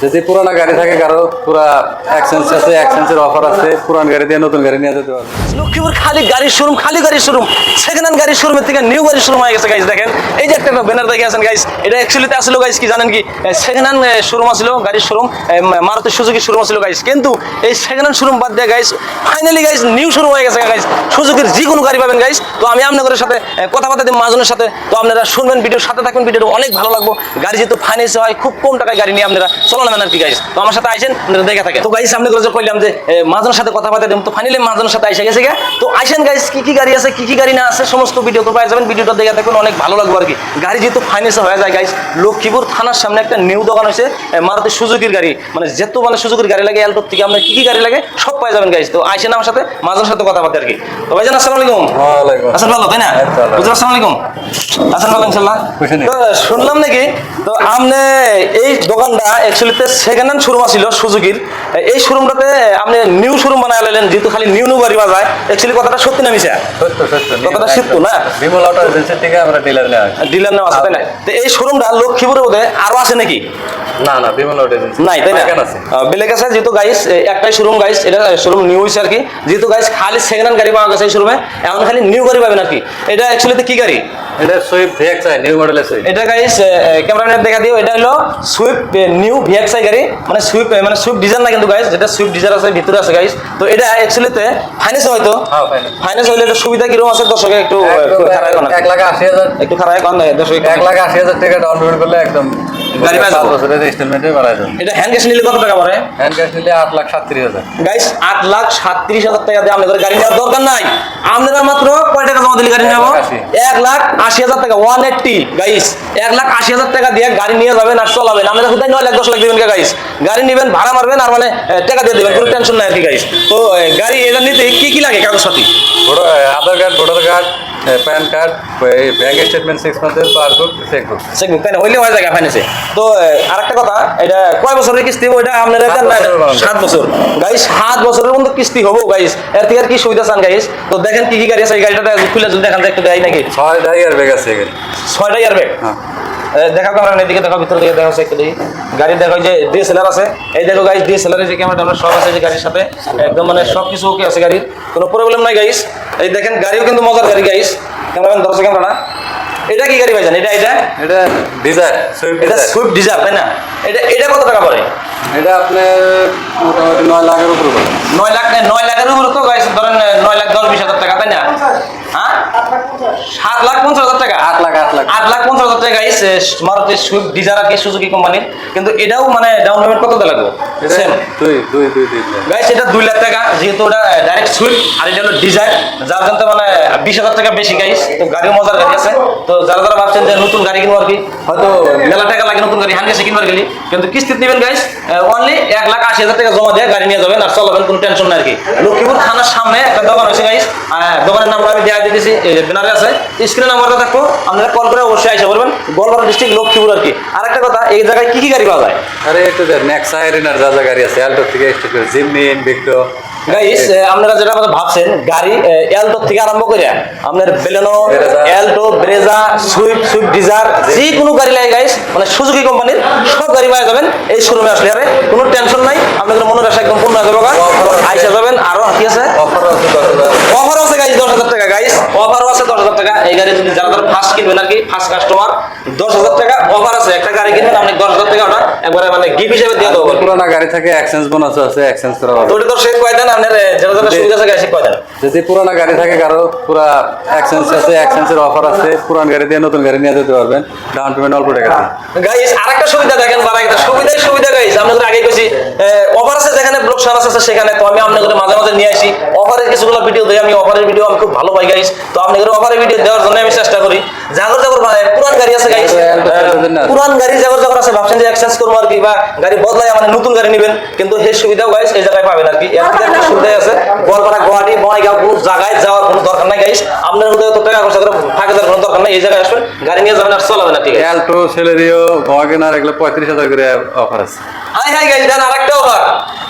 যদি পুরানা গাড়ি থাকে কারো পুরা এক্সচেঞ্জ আছে, এক্সচেঞ্জের অফার আছে, পুরান গাড়ি দিয়ে নতুন গাড়ি নিয়ে যেতে পারবে। লক্ষ্মীপুর খালি গাড়ির শোরুম, খালি গাড়ির শোরুম, সেকেন্ড হ্যান্ড গাড়ির শোরুমের থেকে নিউ গাড়ির শোরুম হয়ে গেছে গাইস। দেখেন এই যে একটা ব্যানার দেখে আছেন গাইস, এটা অ্যাকচুয়ালিতে আসলে গাইস কি জানেন কি, সেকেন্ড হ্যান্ড শোরুম আসলো, গাড়ির শোরুম, মারুতি সুজুকি শোরুম আসলো গাইস, কিন্তু এই সেকেন্ড হ্যান্ড শোরুম বাদ দিয়ে guys finally guys new showroom হয়ে গেছে গাইস। সুজুকির যে কোনো গাড়ি পাবেন গাইস। তো আমি আপনাদের সাথে কথাবার্তা দিই মহাজনের সাথে, তো আপনারা শুনবেন, ভিডিওর সাথে থাকবেন, ভিডিওটা অনেক ভালো লাগবে। গাড়ি যেহেতু ফাইন্যান্স হয়, খুব কম টাকায় গাড়ি নিয়ে আপনারা চলো না আর কি গাইস। তো আমার সাথে আইসেন, আপনারা দেখে থাকেন। তো গাইস সামনে যে কইলাম যে মহাজনের সাথে কথাবার্তা দিই, তো ফাইনালি মহাজনের সাথে আইসা গেছে। তো আইসেন গাইস, কি কি গাড়ি আছে, কি কি গাড়ি না আছে, সমস্ত ভিডিও তো পাই যাবেন। ভিডিওটা দেখে থাকুন, অনেক ভালো লাগবে আর কি। গাড়ি যেহেতু ফাইন্যান্স হয়ে যায় গাইস, লক্ষ্মীপুর থানার সামনে একটা নিউ দোকান হয়েছে মারুতি সুজুকির গাড়ি, মানে যেত মানে সুজুকির গাড়ি লাগে, অ্যালটোর থেকে আপনার কি কি গাড়ি লাগে সব পাই যাবেন গাইস। তো আইসেন আমার সাথে, মহাজনের সাথে কথাবার্তা আর কি। তো ভাইজান আসসালামু আলাইকুম। ওয়ালাইকুম আচ্ছা ভালো তাই না? বুঝলাম, আসসালামু আলাইকুম। আচ্ছা ভালো ইনশাআল্লাহ। তো শুনলাম নাকি, তো আপনি এই দোকানটা অ্যাকচুয়ালিতে সেকেন্ড হ্যান্ড শোরুম ছিল সুজুকির, এই শোরুমটাতে আপনি নিউ শোরুম বানায় লাইলেন, যেহেতু খালি নিউ নিউ গাড়ি বাজায়। অ্যাকচুয়ালি কথাটা সত্যি না মিছা? সত্য সত্য, কথাটা সত্য না? বিমল অটো এজেন্সি থেকে আমরা ডিলার নেওয়া। ডিলার নেওয়া আছে তাই না? তো এই শোরুমটা লক্ষ্মীপুরের মধ্যে আরো আছে নাকি? না না, বিমল অটো এজেন্সি নাই তাই না? আছে বেলেগ আছে, যেহেতু গাইস একটাই শোরুম গাইস, এটা শোরুম নিউ হয়েছে আর কি। যেহেতু গাইস খালি সেকেন্ড হ্যান্ড গাড়ি পাওয়া গেছে এই শোরুমে, এখন খালি নিউ গাড়ি পাবেন আর কি। এটা অ্যাকচুয়ালি কি গাড়ি? এটা সুইফট ভিএক্সআই নিউ মডেলের সুইফট। এটা গাইস ক্যামেরাম্যান দেখা দিও, এটা হলো সুইফট নিউ ভিএক্সআই গাড়ি, মানে সুইফট ডিজাইর না কিন্তু গাইস, যেটা সুইফট ডিজাইর আছে ভিতরে আছে গাইস। তো এটা অ্যাকচুয়ালিতে ফাইন্যান্স হয়তো, ফাইন্যান্স হইলে এটা সুবিধা কিরকম আছে দর্শকে একটু খারাপ এখন 1,80,000, একটু খারাপ এখন দর্শক 1,80,000 টাকা ডাউন পেমেন্ট করলে একদম গাড়ি পাওয়া যাবে। বছরের ইনস্টলমেন্টে বাড়ায় দেন। এটা হ্যান্ড ক্যাশ নিলে কত টাকা পড়ে? হ্যান্ড ক্যাশ নিলে 8,37,000 গাইস। 8,37,000 টাকা দিয়ে আমাদের গাড়ি নেওয়ার দরকার নাই। আপনারা মাত্র কয় টাকা জমা দিলে গাড়ি নেবো? 1,80,000 টাকা, 180 গাইস। 1,80,000 টাকা দিয়ে গাড়ি নিয়ে যাবেন আর চলাবেন। আপনারা কোথায় 9 লাখ 10 লাখ দিবেন গাইস, গাড়ি নেবেন, ভাড়া মারবেন আর মানে টাকা দিয়ে দেবেন, কোনো টেনশন নাই আর কি গাইস। তো গাড়ি এটা নিতে কি কি লাগে কাগজপাতি? Aadhaar card, voter card, PAN card, bank statement 6 মান্থের, পাসবুক, চেকবুক। চেকবুক তাই না? হইলে হয়ে যায় ফাইন্যান্সে। তো আরেকটা কথা, এটা কয় বছরের কিস্তি হবে? এটা আপনারা 7 বছর গাইস। 7 বছরের মধ্যে কিস্তি হবো গাইস। এর থেকে আর কি সুবিধা চান গাইস? তো দেখেন কি কি গাড়ি আছে, এই গাড়িটা খুলে যদি দেখান একটু দেয় নাকি? 6টা ইয়ার ব্যাগ আছে এখানে। 6টা ইয়ার ব্যাগ। দেখা করার এদিকে দেখো, ভিতর দিকে দেখা একটু দেখি। গাড়ি দেখো যে ডিএসএলআর আছে, এই দেখো গাইস ডিএসএলআর এর যে ক্যামেরা আমরা সব আছে যে গাড়ির সাথে, একদম মানে সবকিছু ওকে আছে গাড়ির, কোনো প্রবলেম নাই গাইস। এই দেখেন গাড়িও কিন্তু মজার গাড়ি গাইস। ক্যামেরাম্যান ধরছে ক্যামেরা। এটা কি গাড়ি ভাইজান? এটা ডিজায়ার, সুইফট এটা সুইফট ডিজায়ার তাই না? এটা কত টাকা পড়ে? এটা আপনার মোটামুটি 9 লাখের উপরে পড়ে। 9 লাখের উপরে তো গাইস, ধরেন 9,10,20,000 টাকা তাই না? হ্যাঁ 7,50,000 টাকা, 8,50,000 টাকা গাইস। মারুতি সুইফট ডিজায়ার আর কি সুজুকি কোম্পানির, কিন্তু এটাও মানে ডাউন পেমেন্ট কত লাগবে? সেম গাইস, এটা 2 লাখ টাকা, যেহেতু ওটা ডাইরেক্ট সুইফট আর এটা হলো ডিজায়ার, যার জন্য মানে 20,000 টাকা বেশি গাইস। তো গাড়িও মজার গাড়ি আছে। তো যারা যারা ভাবছেন যে নতুন গাড়ি কিনবো আর কি, হয়তো মেলা টাকা লাগে নতুন গাড়ি হ্যান্ড ক্যাশে কিনবার গেলে, কিন্তু কিস্তিতে নেবেন গাইস, অনলি 1,80,000 টাকা জমা দিয়ে গাড়ি নিয়ে যাবেন আর চলাবেন, কোনো টেনশন নাই আর কি। লক্ষ্মীপুর থানার সামনে একটা দোকান হয়েছে গাইস, দোকানের নাম্বার আমি দেওয়া দিতেছি, ব্যানারে আছে, স্ক্রিনে নাম্বারটা থাকবো, আপনারা কল করে অবশ্যই আইসা করবেন। গোয়ালপাড়া ডিস্ট্রিক্ট লক্ষ্মীপুর আর কি। আর একটা কথা, এই জায়গায় কি কি গাড়ি পাওয়া যায়? আরে একটু নেক্সা, এরিনার যা যা গাড়ি আছে, অ্যালটো থেকে স্টার্ট করে জিমনি, ইনভিক্টো গাইস, আপনারা যেটা ভাবছেন গাড়ি অ্যালটো থেকে আরম্ভ করে আপনার Baleno, Alto, Brezza, Swift Dzire, যে কোনো গাড়ি লাগে গাইস, মানে সুজুকি কোম্পানির সব গাড়ি পাওয়া যাবেন এই শোরুমে আসলে। আরে কোনো টেনশন নাই, আপনাদের মনের আশা একদম পূর্ণ হয়ে যাবে। আইসা যাবেন। আরো কি আছে? অফার আছে গাইস, 10,000 টাকা গাইস। অফারও আছে 10,000 টাকা। এই গাড়ি যদি যারা ফার্স্ট কিনবেন আর কি, ফার্স্ট কাস্টমার, 10,000 টাকা অফার আছে। একটা গাড়ি কিনবেন আপনি 10,000 টাকা ওটা একবারে মানে গিফট হিসেবে দিয়ে দেবো। পুরোনো গাড়ি থাকে এক্সচেঞ্জ বোনাস আছে, এক্সচেঞ্জ করা হবে। তো ওটা তো শেষ কয় দেন আপনার, যারা যারা সুবিধা আছে গাড়ি কয় দেন। যদি পুরোনো গাড়ি থাকে কারো পুরা এক্সচেঞ্জ আছে, এক্সচেঞ্জের অফার আছে, পুরান গাড়ি দিয়ে নতুন গাড়ি নিয়ে যেতে পারবেন, ডাউন পেমেন্ট অল্প টাকা দিয়ে। গাইস আরেকটা সুবিধা দেখেন, সুবিধা গাইস, আপনাদের আগে কইছি অফার আছে যেখানে ব্লক সার আছে সেখানে। তো আমি আপনাদের মাঝে মাঝে নিয়ে আসি অফারের কিছুগুলো ভিডিও দেই। আমি অফারের ভিডিও আমি খুব ভালো পাই গাইস। তো আপনাদের অফারের ভিডিও দেওয়ার জন্য আমি চেষ্টা করি। জাগর পুরান গাড়ি আছে গাইস, পুরান গাড়ি জাগর আছে, ভাবছেন যে এক্সচেঞ্জ করবো আর কি, বা গাড়ি বদলাই মানে নতুন গাড়ি নেবেন, কিন্তু সেই সুবিধাও গাইস এই জায়গায় পাবেন আর কি। এর থেকে একটা সুবিধা আছে, গোয়ালপাড়া, গুয়াহাটি, বঙ্গাইগাঁও কোনো জায়গায় যাওয়ার কোনো দরকার নাই গাইস। আপনার মধ্যে তো টাকা খরচা করে ফাঁকা দেওয়ার কোনো দরকার নাই। এই জায়গায় আসবেন, গাড়ি নিয়ে যাবেন আর চলাবেন না, ঠিক আছে? অ্যালটো, সেলেরিও, ওয়াগনার এগুলো 35,000 করে অফার আছে। হাই গাইস, দেন আরেকটা অফার,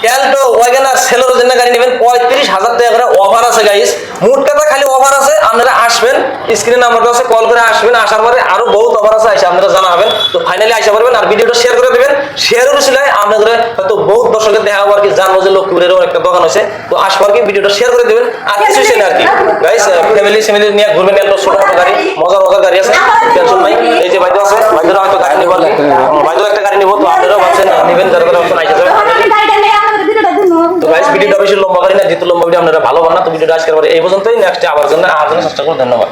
অ্যালটো, ওয়াগনার, সেলেরো জন্য গাড়ি নেবেন 35,000 টাকা করে অফার আছে গাইস। মোট কথা খালি অফার আছে। আপনারা আসবেন, স্ক্রিনে নাম্বারটা আছে, কল করে আসবেন, আসার পরে আরো বহুত অফার আছে, আইসা আপনারা জানা হবেন। তো ফাইনালি আইসা পারবেন, আর ভিডিওটা শেয়ার করে দেবেন। শেয়ারের উসিলায় আপনাদের হয়তো বহুত দর্শকের দেখা হবো আর কি, জানবো যে লক্ষ্মীপুরেরও একটা দোকান আছে। তো আসবার কি ভিডিওটা শেয়ার করে দেবেন, আর কিছু ছিল আর কি গাইস, ফ্যামিলি নিয়ে ঘুরবেন, এত ছোট গাড়ি, মজার মজার গাড়ি আছে, টেনশন নাই। এই যে বাইদো আছে, বাইদোরা হয়তো গাড়ি নিবো আর কি, বাইদো একটা গাড়ি নিবো, তো আপনারাও ভাবছেন নেবেন, যারা করে ভাবছেন আইসা যাবেন। তো গাইস ভিডিওটা বেশি লম্বা করি না, যেহেতু লম্বা ভিডিও আপনারা ভালো বানা। তো ভিডিওটা আজকের পরে এই পর্যন্তই, নেক্সট আবার জন্য চেষ্টা করুন। ধন্যবাদ।